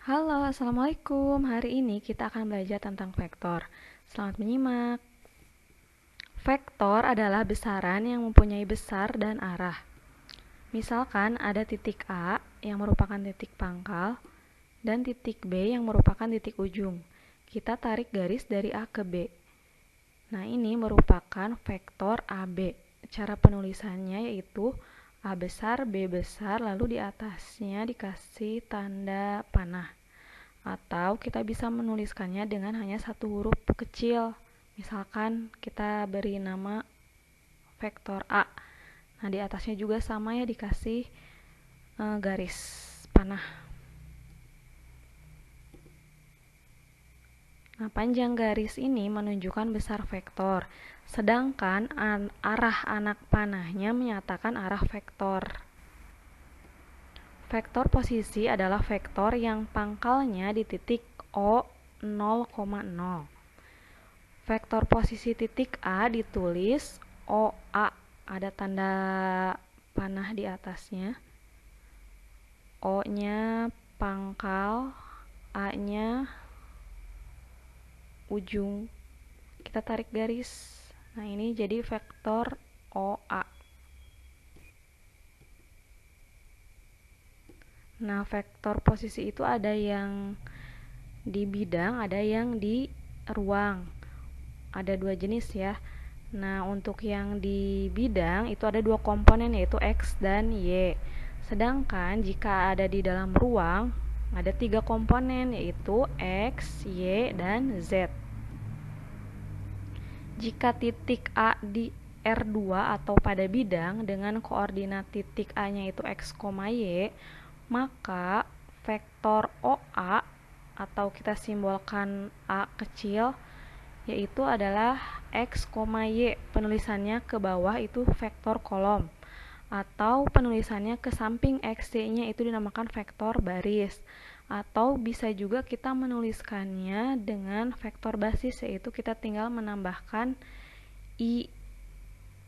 Halo, Assalamualaikum. Hari ini kita akan belajar tentang vektor. Selamat menyimak. Vektor adalah besaran yang mempunyai besar dan arah. Misalkan ada titik A yang merupakan titik pangkal dan titik B yang merupakan titik ujung. Kita tarik garis dari A ke B. Nah, ini merupakan vektor AB. Cara penulisannya yaitu A besar, B besar, lalu di atasnya dikasih tanda panah. Atau kita bisa menuliskannya dengan hanya satu huruf kecil. Misalkan kita beri nama vektor A. Nah, di atasnya juga sama ya, dikasih garis panah. Nah, panjang garis ini menunjukkan besar vektor, sedangkan arah anak panahnya menyatakan arah vektor. Vektor posisi adalah vektor yang pangkalnya di titik O 0,0. Vektor posisi titik A ditulis OA, ada tanda panah di atasnya. O-nya pangkal, A-nya ujung. Kita tarik garis. Nah, ini jadi vektor OA. Nah, vektor posisi itu ada yang di bidang, ada yang di ruang. Ada dua jenis ya. Nah, untuk yang di bidang itu ada dua komponen, yaitu X dan Y. Sedangkan jika ada di dalam ruang ada tiga komponen, yaitu X, Y, dan Z. Jika titik A di R2 atau pada bidang dengan koordinat titik A-nya itu X, Y, maka vektor OA atau kita simbolkan A kecil yaitu adalah X, Y. Penulisannya ke bawah itu vektor kolom, atau penulisannya ke samping XY-nya itu dinamakan vektor baris, atau bisa juga kita menuliskannya dengan vektor basis, yaitu kita tinggal menambahkan I,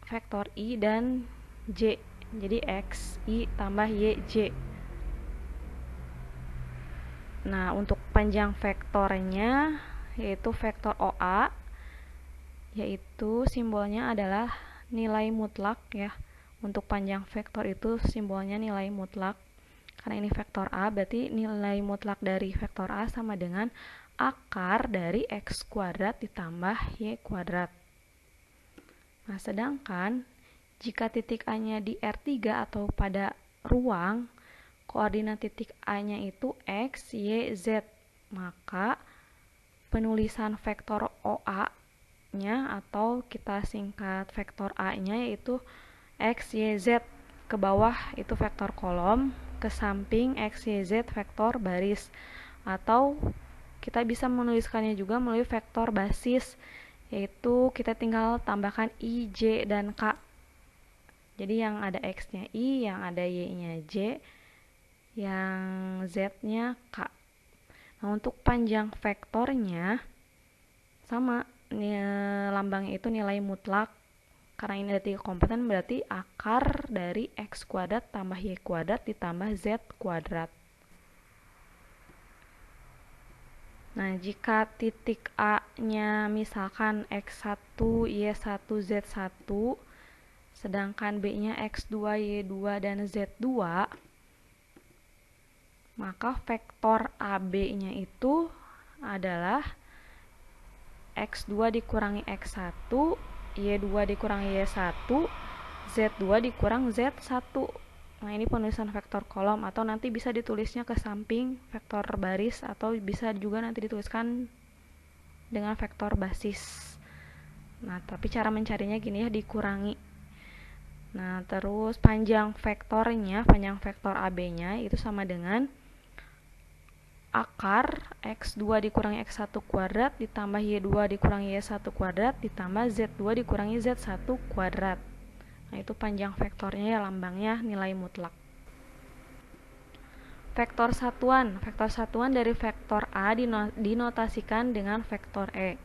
vektor I dan J, jadi X, I tambah Y, J. Nah, untuk panjang vektornya yaitu vektor OA, yaitu simbolnya adalah nilai mutlak ya. Untuk panjang vektor itu simbolnya nilai mutlak. Karena ini vektor A, berarti nilai mutlak dari vektor A sama dengan akar dari X kuadrat ditambah Y kuadrat. Nah, sedangkan jika titik A-nya di R3 atau pada ruang, koordinat titik A-nya itu X, Y, Z. Maka penulisan vektor OA-nya atau kita singkat vektor A-nya yaitu X, Y, Z. Ke bawah itu vektor kolom, ke samping X, Y, Z vektor baris. Atau kita bisa menuliskannya juga melalui vektor basis, yaitu kita tinggal tambahkan I, J, dan K. Jadi yang ada X-nya I, yang ada Y-nya J, yang Z-nya K. Nah, untuk panjang vektornya sama, lambangnya itu nilai mutlak. Karena ini ada tiga komponen, berarti akar dari X kuadrat tambah Y kuadrat ditambah Z kuadrat. Nah, jika titik A-nya misalkan X1, Y1, Z1, sedangkan B-nya X2, Y2, dan Z2, maka vektor AB-nya itu adalah X2 dikurangi X1, Y2 dikurangi Y1, Z2 dikurang Z1. Nah, ini penulisan vektor kolom, atau nanti bisa ditulisnya ke samping vektor baris, atau bisa juga nanti dituliskan dengan vektor basis. Nah, tapi cara mencarinya gini ya, dikurangi. Nah, terus panjang vektornya, panjang vektor AB-nya itu sama dengan akar X2 dikurangi X1 kuadrat ditambah Y2 dikurangi Y1 kuadrat ditambah Z2 dikurangi Z1 kuadrat. Nah, itu panjang vektornya ya, lambangnya nilai mutlak. Vektor satuan dari vektor A dinotasikan dengan vektor E.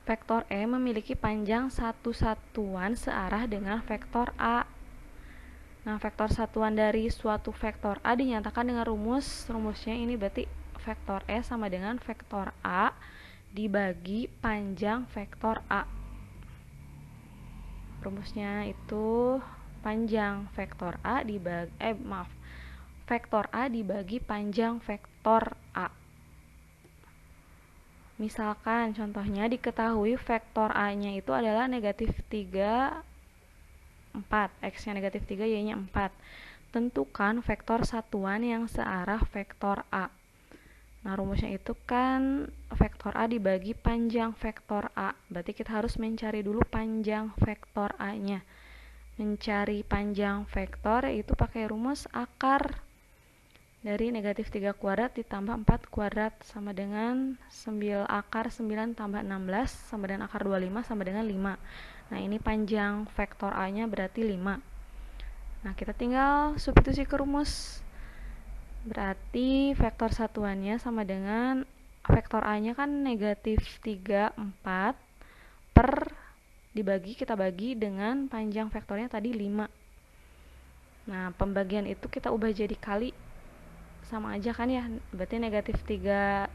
Vektor E memiliki panjang satu satuan searah dengan vektor A. Nah, vektor satuan dari suatu vektor A dinyatakan dengan rumusnya ini berarti vektor E sama dengan vektor A dibagi panjang vektor A. Rumusnya itu panjang vektor A dibagi vektor A dibagi panjang vektor A. Misalkan contohnya diketahui vektor A-nya itu adalah negatif 3, 4. X-nya negatif 3, Y-nya 4. Tentukan vektor satuan yang searah vektor A. Nah, rumusnya itu kan vektor A dibagi panjang vektor A. Berarti kita harus mencari dulu panjang vektor A-nya. Mencari panjang vektor yaitu pakai rumus akar dari negatif 3 kuadrat ditambah 4 kuadrat sama dengan akar 9 tambah 16 sama dengan akar 25 sama dengan 5. Nah, ini panjang vektor A-nya berarti 5. Nah, kita tinggal substitusi ke rumus. Berarti vektor satuannya sama dengan vektor A-nya kan negatif 3, 4 per kita bagi dengan panjang vektornya tadi 5. Nah, pembagian itu kita ubah jadi kali. Sama aja kan ya, berarti negatif 3,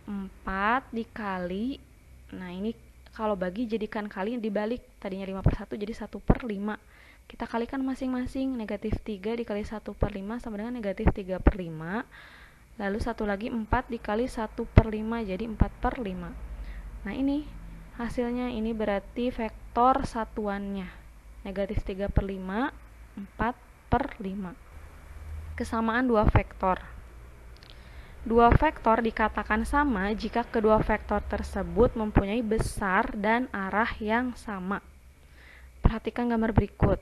4 dikali, nah ini kalau bagi jadikan kali dibalik, tadinya 5/1 jadi 1/5. Kita kalikan masing-masing, negatif 3 dikali 1/5 sama dengan negatif 3/5. Lalu satu lagi 4 dikali 1/5 jadi 4/5. Nah, ini hasilnya, ini berarti vektor satuannya negatif 3/5, 4/5. Kesamaan dua vektor. Dua vektor dikatakan sama jika kedua vektor tersebut mempunyai besar dan arah yang sama. Perhatikan gambar berikut.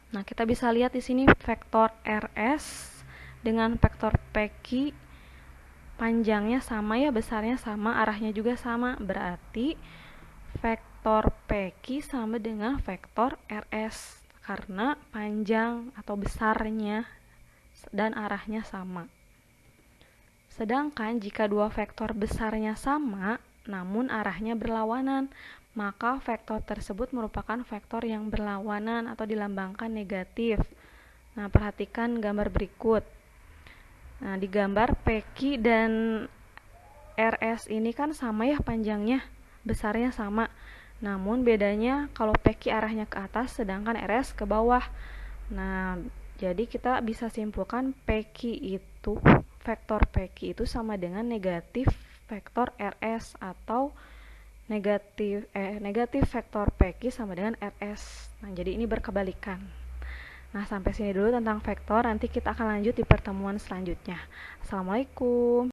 Nah, kita bisa lihat di sini vektor RS dengan vektor PQ panjangnya sama ya, besarnya sama, arahnya juga sama. Berarti vektor PQ sama dengan vektor RS karena panjang atau besarnya dan arahnya sama. Sedangkan jika dua vektor besarnya sama namun arahnya berlawanan, maka vektor tersebut merupakan vektor yang berlawanan atau dilambangkan negatif. Nah, perhatikan gambar berikut. Nah, di gambar PQ dan RS ini kan sama ya panjangnya, besarnya sama. Namun bedanya kalau PQ arahnya ke atas sedangkan RS ke bawah. Nah, jadi kita bisa simpulkan vektor PQ itu sama dengan negatif vektor RS atau negatif vektor PQ sama dengan RS. Nah, jadi ini berkebalikan. Nah, sampai sini dulu tentang vektor, nanti kita akan lanjut di pertemuan selanjutnya. Assalamualaikum.